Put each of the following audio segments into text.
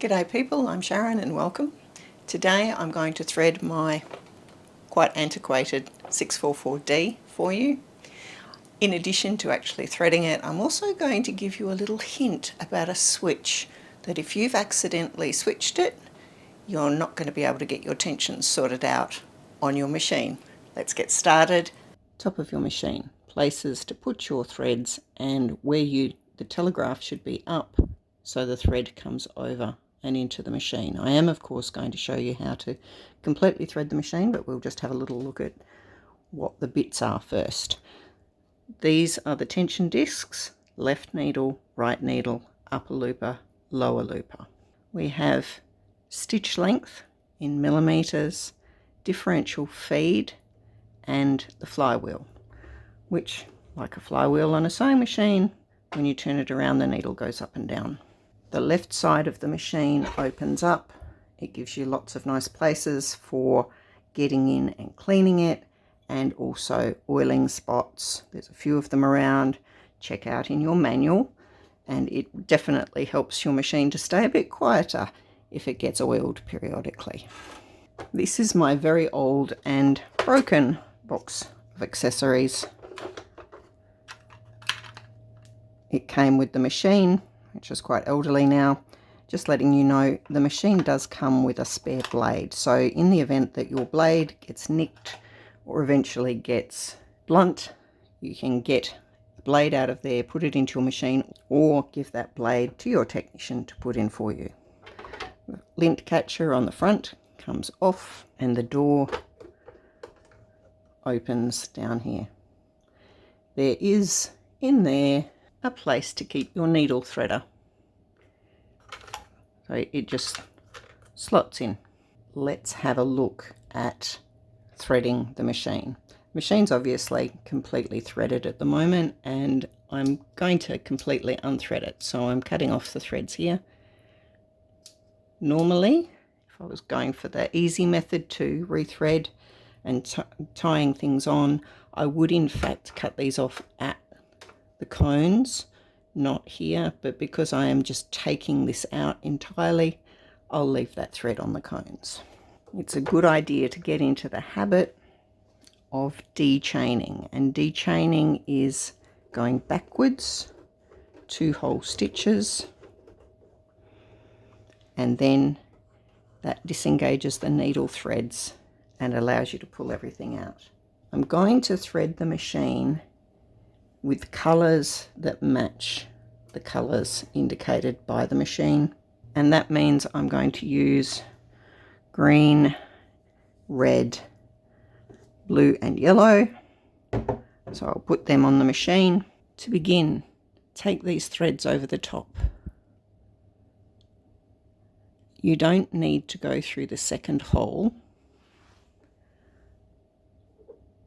G'day people, I'm Sharon and welcome. Today I'm going to thread my quite antiquated 644D for you. In addition to actually threading it, I'm also going to give you a little hint about a switch that if you've accidentally switched it, you're not going to be able to get your tensions sorted out on your machine. Let's get started. Top of your machine, places to put your threads and where the telegraph should be up so the thread comes over and into the machine. I am of course going to show you how to completely thread the machine, but we'll just have a little look at what the bits are first. These are the tension discs: left needle, right needle, upper looper, lower looper. We have stitch length in millimeters, differential feed, and the flywheel, which, like a flywheel on a sewing machine, when you turn it around the needle goes up and down. The left side of the machine opens up. It gives you lots of nice places for getting in and cleaning it, and also oiling spots. There's a few of them around. Check out in your manual, and it definitely helps your machine to stay a bit quieter if it gets oiled periodically. This is my very old and broken box of accessories. It came with the machine, which is quite elderly now. Just letting you know, the machine does come with a spare blade, so in the event that your blade gets nicked or eventually gets blunt, you can get the blade out of there, put it into your machine, or give that blade to your technician to put in for you. The lint catcher on the front comes off and the door opens down here. There is in there a place to keep your needle threader, so it just slots in. Let's have a look at threading the machine. The machine's obviously completely threaded at the moment, and I'm going to completely unthread it, so I'm cutting off the threads here. Normally, if I was going for the easy method to rethread and tying things on, I would in fact cut these off at the cones, not here, but because I am just taking this out entirely, I'll leave that thread on the cones. It's a good idea to get into the habit of dechaining, and dechaining is going backwards 2 whole stitches, and then that disengages the needle threads and allows you to pull everything out. I'm going to thread the machine with colours that match the colours indicated by the machine, and that means I'm going to use green, red, blue and yellow. So I'll put them on the machine. To begin, take these threads over the top. You don't need to go through the second hole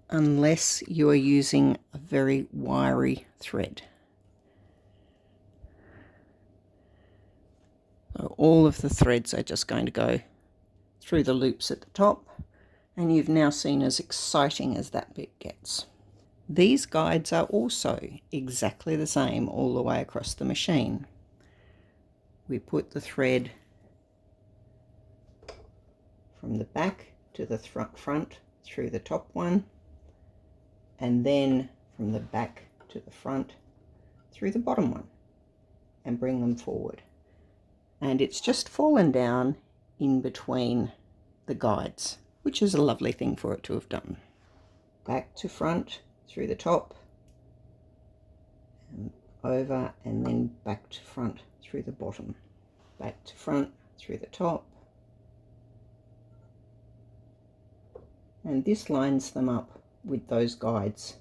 unless you are using a very wiry thread. So all of the threads are just going to go through the loops at the top, and you've now seen as exciting as that bit gets. These guides are also exactly the same all the way across the machine. We put the thread from the back to the front through the top one, and then from the back to the front through the bottom one, and bring them forward. And it's just fallen down in between the guides, which is a lovely thing for it to have done. Back to front through the top, and over, and then back to front through the bottom. Back to front through the top, and this lines them up with those guides.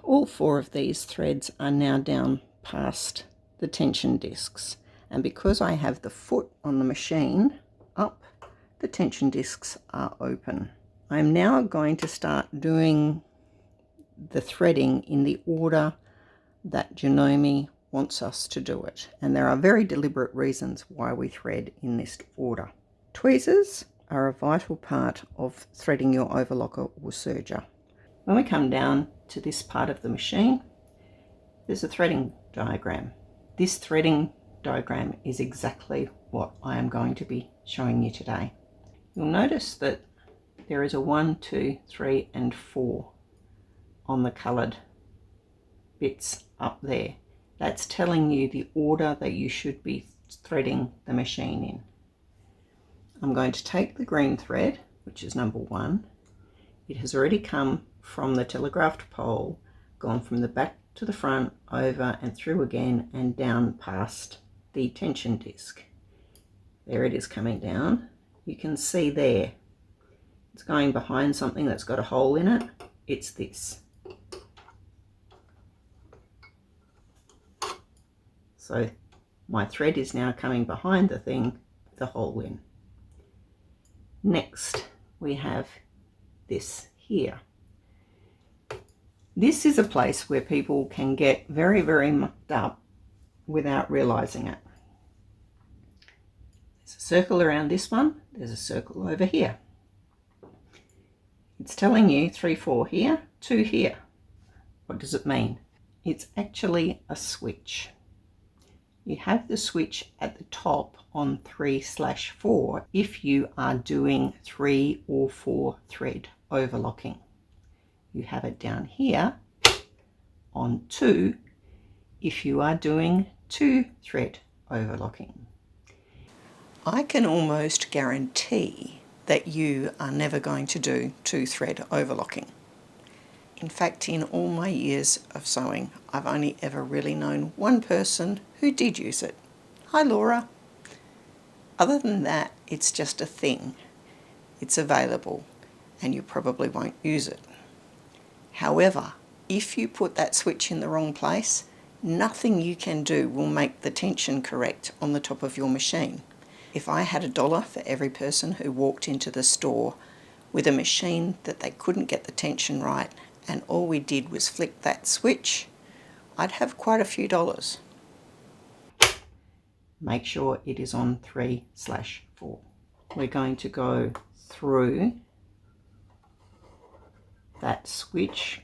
All 4 of these threads are now down past the tension discs, and because I have the foot on the machine up, the tension discs are open. I'm now going to start doing the threading in the order that Janome wants us to do it, and there are very deliberate reasons why we thread in this order. Tweezers are a vital part of threading your overlocker or serger. When we come down to this part of the machine, there's a threading diagram. This threading diagram is exactly what I am going to be showing you today. You'll notice that there is a 1, 2, 3 and 4 on the coloured bits up there. That's telling you the order that you should be threading the machine in. I'm going to take the green thread, which is number 1. It has already come from the telegraphed pole, gone from the back to the front, over and through again and down past the tension disc. There it is coming down. You can see there it's going behind something that's got a hole in it. It's this. So my thread is now coming behind the thing, the hole in. Next we have this here. This is a place where people can get very, very mucked up without realizing it. There's a circle around this one, there's a circle over here. It's telling you 3, 4 here, 2 here. What does it mean? It's actually a switch. You have the switch at the top on 3/4 if you are doing 3 or 4 thread overlocking. You have it down here on 2 if you are doing 2 thread overlocking. I can almost guarantee that you are never going to do 2 thread overlocking. In fact, in all my years of sewing, I've only ever really known one person who did use it. Hi Laura. Other than that, it's just a thing. It's available and you probably won't use it. However, if you put that switch in the wrong place, nothing you can do will make the tension correct on the top of your machine. If I had $1 for every person who walked into the store with a machine that they couldn't get the tension right and all we did was flick that switch, I'd have quite a few dollars. Make sure it is on 3/4. We're going to go through that switch,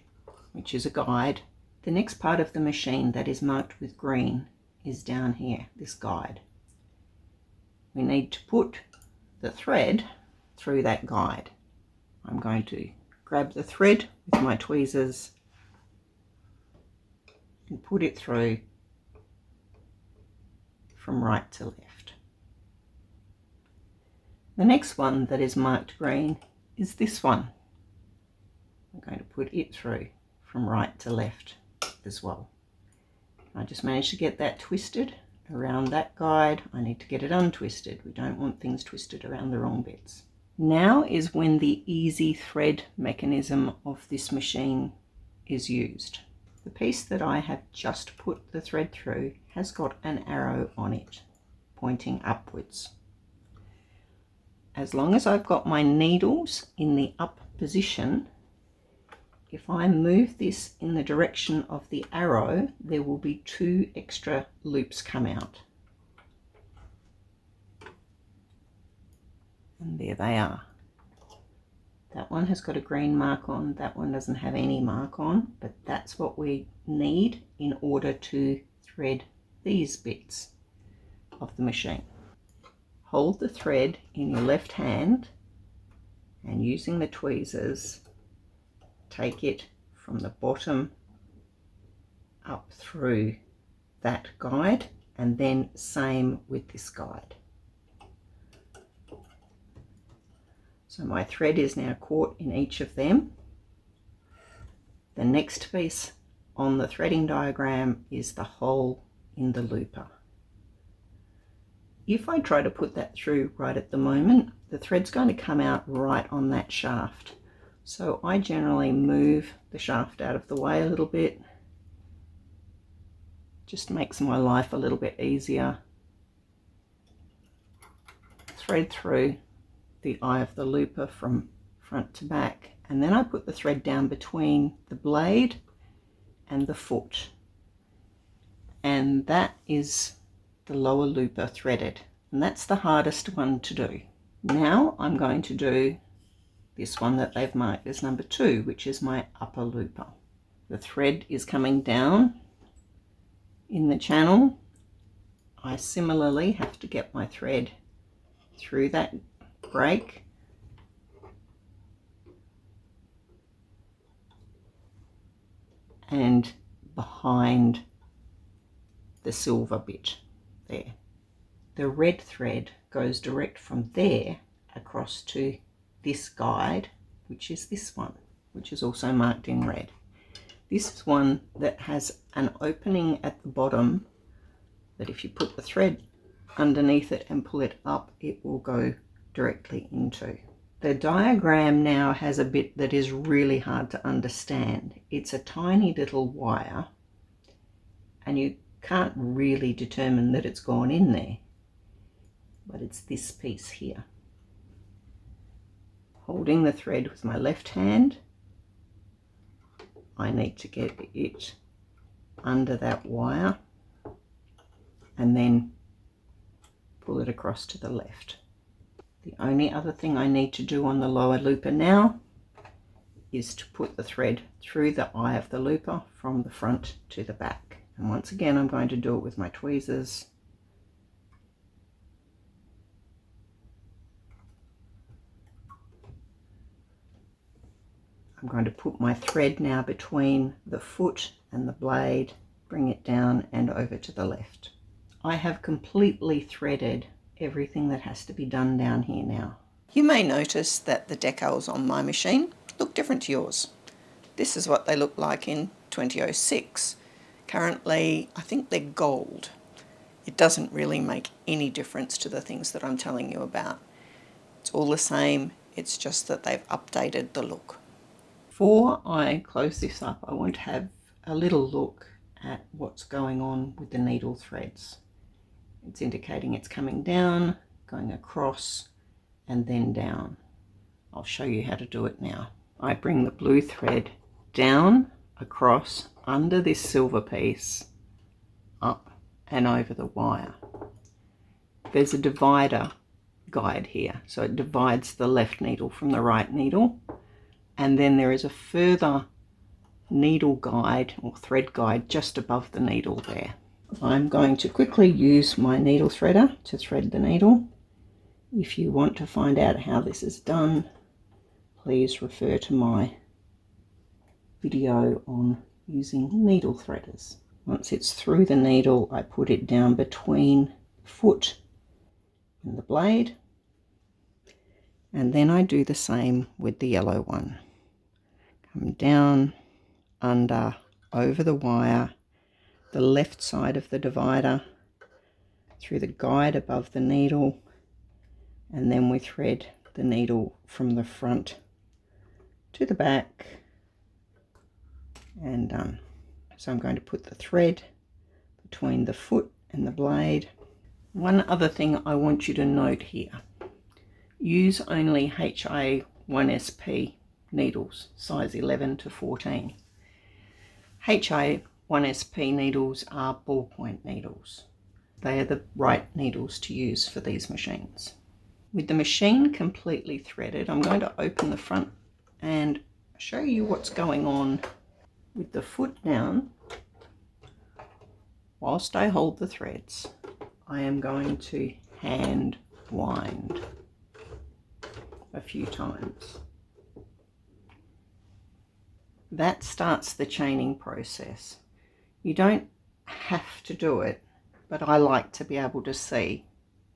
which is a guide. The next part of the machine that is marked with green is down here, this guide. We need to put the thread through that guide. I'm going to grab the thread with my tweezers and put it through from right to left. The next one that is marked green is this one. I'm going to put it through from right to left as well. I just managed to get that twisted around that guide. I need to get it untwisted. We don't want things twisted around the wrong bits. Now is when the easy thread mechanism of this machine is used. The piece that I have just put the thread through has got an arrow on it pointing upwards. As long as I've got my needles in the up position, if I move this in the direction of the arrow, there will be 2 extra loops come out. And there they are. That one has got a green mark on, that one doesn't have any mark on, but that's what we need in order to thread these bits of the machine. Hold the thread in your left hand and using the tweezers, take it from the bottom up through that guide, and then same with this guide. So my thread is now caught in each of them. The next piece on the threading diagram is the hole in the looper. If I try to put that through right at the moment, the thread's going to come out right on that shaft. So I generally move the shaft out of the way a little bit. Just makes my life a little bit easier. Thread through the eye of the looper from front to back, and then I put the thread down between the blade and the foot, and that is the lower looper threaded, and that's the hardest one to do. Now I'm going to do this one that they've marked as number 2, which is my upper looper. The thread is coming down in the channel. I similarly have to get my thread through that break and behind the silver bit there. The red thread goes direct from there across to this guide, which is this one, which is also marked in red. This is one that has an opening at the bottom that if you put the thread underneath it and pull it up, it will go directly into. The diagram now has a bit that is really hard to understand. It's a tiny little wire and you can't really determine that it's gone in there, but it's this piece here. Holding the thread with my left hand, I need to get it under that wire and then pull it across to the left. The only other thing I need to do on the lower looper now is to put the thread through the eye of the looper from the front to the back. And once again, I'm going to do it with my tweezers. I'm going to put my thread now between the foot and the blade, bring it down and over to the left. I have completely threaded everything that has to be done down here now. You may notice that the decals on my machine look different to yours. This is what they look like in 2006. Currently, I think they're gold. It doesn't really make any difference to the things that I'm telling you about. It's all the same, it's just that they've updated the look. Before I close this up, I want to have a little look at what's going on with the needle threads. It's indicating it's coming down, going across, and then down. I'll show you how to do it now. I bring the blue thread down, across, under this silver piece, up and over the wire. There's a divider guide here, so it divides the left needle from the right needle. And then there is a further needle guide or thread guide just above the needle there. I'm going to quickly use my needle threader to thread the needle. If you want to find out how this is done, please refer to my video on using needle threaders. Once it's through the needle, I put it down between the foot and the blade, and then I do the same with the yellow one. Come down, under, over the wire, the left side of the divider, through the guide above the needle, and then we thread the needle from the front to the back and done. So I'm going to put the thread between the foot and the blade. One other thing I want you to note here, use only HA1SP needles, size 11 to 14. HA1SP needles are ballpoint needles. They are the right needles to use for these machines. With the machine completely threaded, I'm going to open the front and show you what's going on with the foot down. Whilst I hold the threads, I am going to hand wind a few times. That starts the chaining process. You don't have to do it, but I like to be able to see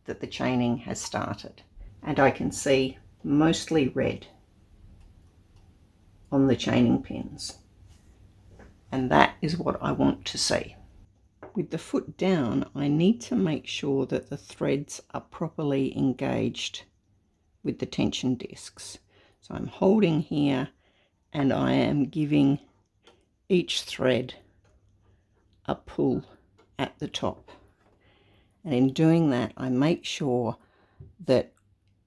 that the chaining has started. And I can see mostly red on the chaining pins. And that is what I want to see. With the foot down, I need to make sure that the threads are properly engaged with the tension discs. So I'm holding here and I am giving each thread a pull at the top. And in doing that, I make sure that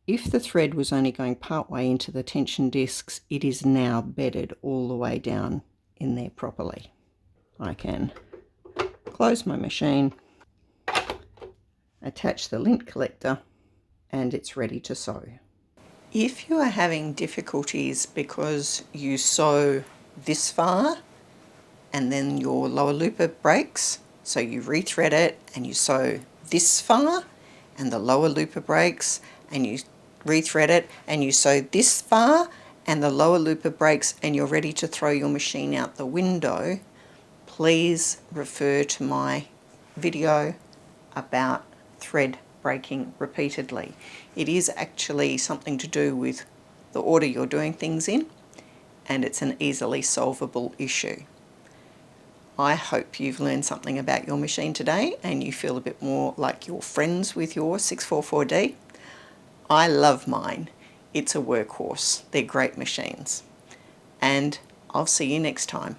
if the thread was only going part way into the tension discs, it is now bedded all the way down in there properly. I can close my machine, attach the lint collector, and it's ready to sew. If you are having difficulties because you sew this far and then your lower looper breaks, so you rethread it and you sew this far and the lower looper breaks, and you rethread it and you sew this far and the lower looper breaks, and you're ready to throw your machine out the window, please refer to my video about thread breaking repeatedly. It is actually something to do with the order you're doing things in, and it's an easily solvable issue. I hope you've learned something about your machine today and you feel a bit more like you're friends with your 644D. I love mine. It's a workhorse. They're great machines. And I'll see you next time.